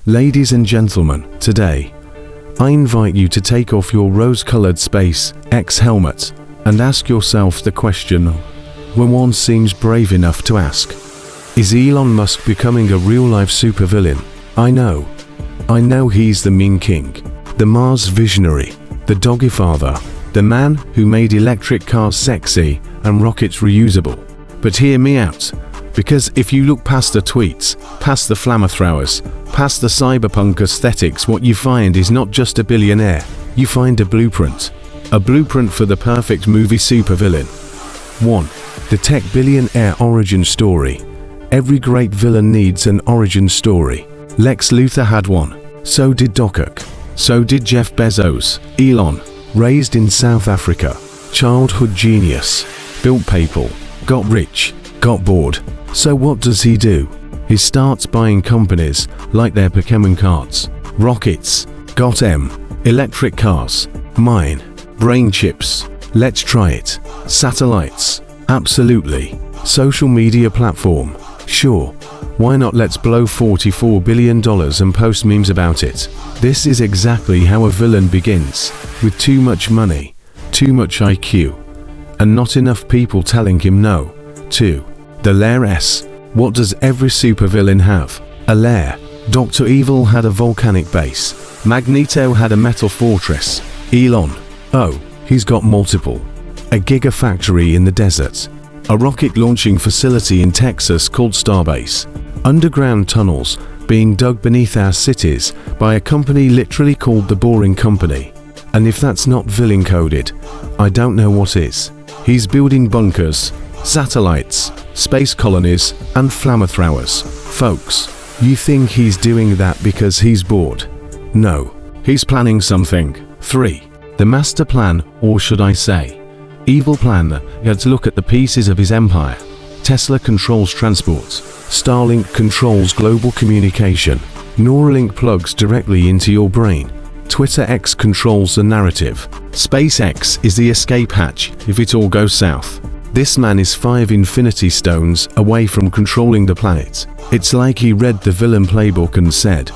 Ladies and gentlemen, today, I invite you to take off your rose-colored SpaceX helmet and ask yourself the question when one seems brave enough to ask. Is Elon Musk becoming a real-life supervillain? I know he's the meme king, the Mars visionary, the doggy father, the man who made electric cars sexy and rockets reusable. But hear me out, because if you look past the tweets, past the flamethrowers, past the cyberpunk aesthetics, what you find is not just a billionaire, you find a blueprint for the perfect movie supervillain. 1. The tech billionaire origin story. Every great villain needs an origin story. Lex Luthor had one. So did Doc Ock. So did Jeff Bezos. Elon, raised in South Africa, childhood genius, built PayPal, got rich, got bored. So what does he do? He starts buying companies like their Pokemon cards, rockets, got electric cars, mine, brain chips, let's try it, satellites, absolutely, social media platform, sure, why not, let's blow $44 billion and post memes about it. This is exactly how a villain begins, with too much money, too much IQ, and not enough people telling him no. 2. The lair S. What does every supervillain have? A lair. Dr. Evil had a volcanic base. Magneto had a metal fortress. Elon, oh, he's got multiple. A gigafactory in the desert. A rocket launching facility in Texas called Starbase. Underground tunnels being dug beneath our cities by a company literally called the Boring Company. And if that's not villain coded, I don't know what is. He's building bunkers, satellites, space colonies, and flamethrowers. Folks, you think he's doing that because he's bored? No, he's planning something. 3. The master plan, or should I say, evil plan. Let's look at the pieces of his empire. Tesla controls transport. Starlink controls global communication. Neuralink plugs directly into your brain. Twitter X controls the narrative. SpaceX is the escape hatch if it all goes south. This man is 5 infinity stones away from controlling the planet. It's like he read the villain playbook and said,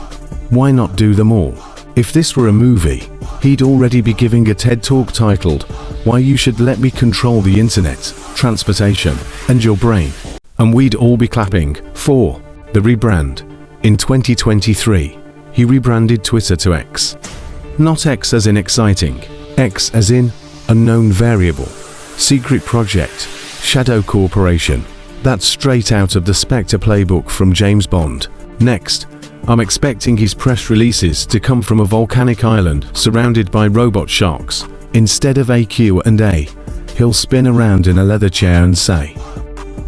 why not do them all? If this were a movie, he'd already be giving a TED Talk titled, Why You Should Let Me Control the Internet, Transportation, and Your Brain. And we'd all be clapping. 4. The rebrand. In 2023, he rebranded Twitter to X. Not X as in exciting, X as in unknown variable, secret project, shadow corporation. That's straight out of the Spectre playbook from James Bond. Next, I'm expecting his press releases to come from a volcanic island surrounded by robot sharks. Instead of a Q&A, he'll spin around in a leather chair and say,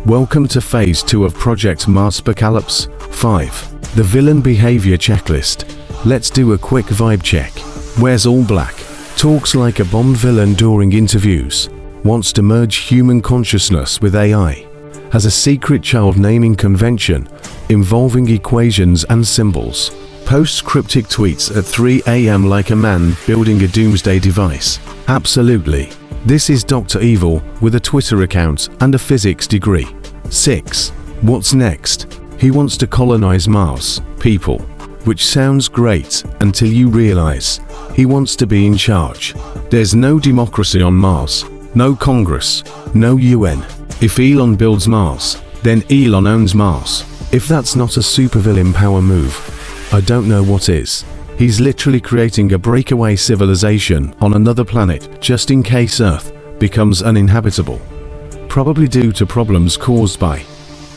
welcome to phase 2 of Project Marspocalypse. 5. The villain behavior checklist. Let's do a quick vibe check. Wears all black. Talks like a Bond villain during interviews. Wants to merge human consciousness with AI. Has a secret child naming convention involving equations and symbols. Posts cryptic tweets at 3 a.m. like a man building a doomsday device. Absolutely. This is Dr. Evil with a Twitter account and a physics degree. 6. What's next? He wants to colonize Mars, people. Which sounds great until you realize he wants to be in charge. There's no democracy on Mars, no Congress, no UN. If Elon builds Mars, then Elon owns Mars. If that's not a supervillain power move, I don't know what is. He's literally creating a breakaway civilization on another planet just in case Earth becomes uninhabitable. Probably due to problems caused by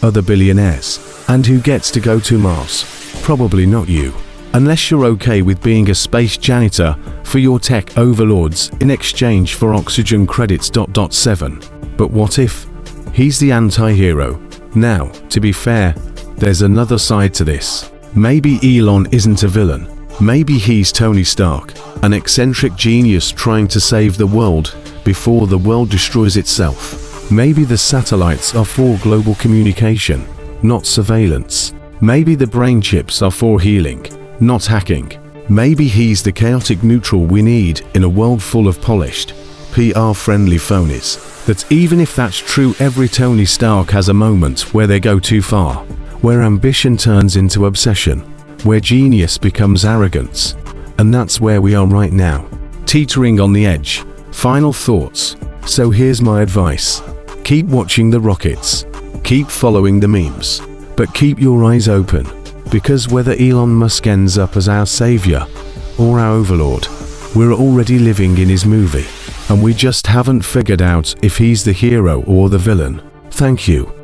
other billionaires. And who gets to go to Mars? Probably not you. Unless you're okay with being a space janitor for your tech overlords in exchange for oxygen credits. 7. But what if he's the anti-hero? Now, to be fair, there's another side to this. Maybe Elon isn't a villain. Maybe he's Tony Stark, an eccentric genius trying to save the world before the world destroys itself. Maybe the satellites are for global communication, not surveillance. Maybe the brain chips are for healing, not hacking. Maybe he's the chaotic neutral we need in a world full of polished, PR-friendly phonies. That even if that's true, every Tony Stark has a moment where they go too far, where ambition turns into obsession, where genius becomes arrogance. And that's where we are right now, teetering on the edge. Final thoughts. So here's my advice. Keep watching the rockets. Keep following the memes. But keep your eyes open, because whether Elon Musk ends up as our savior or our overlord, we're already living in his movie, and we just haven't figured out if he's the hero or the villain. Thank you.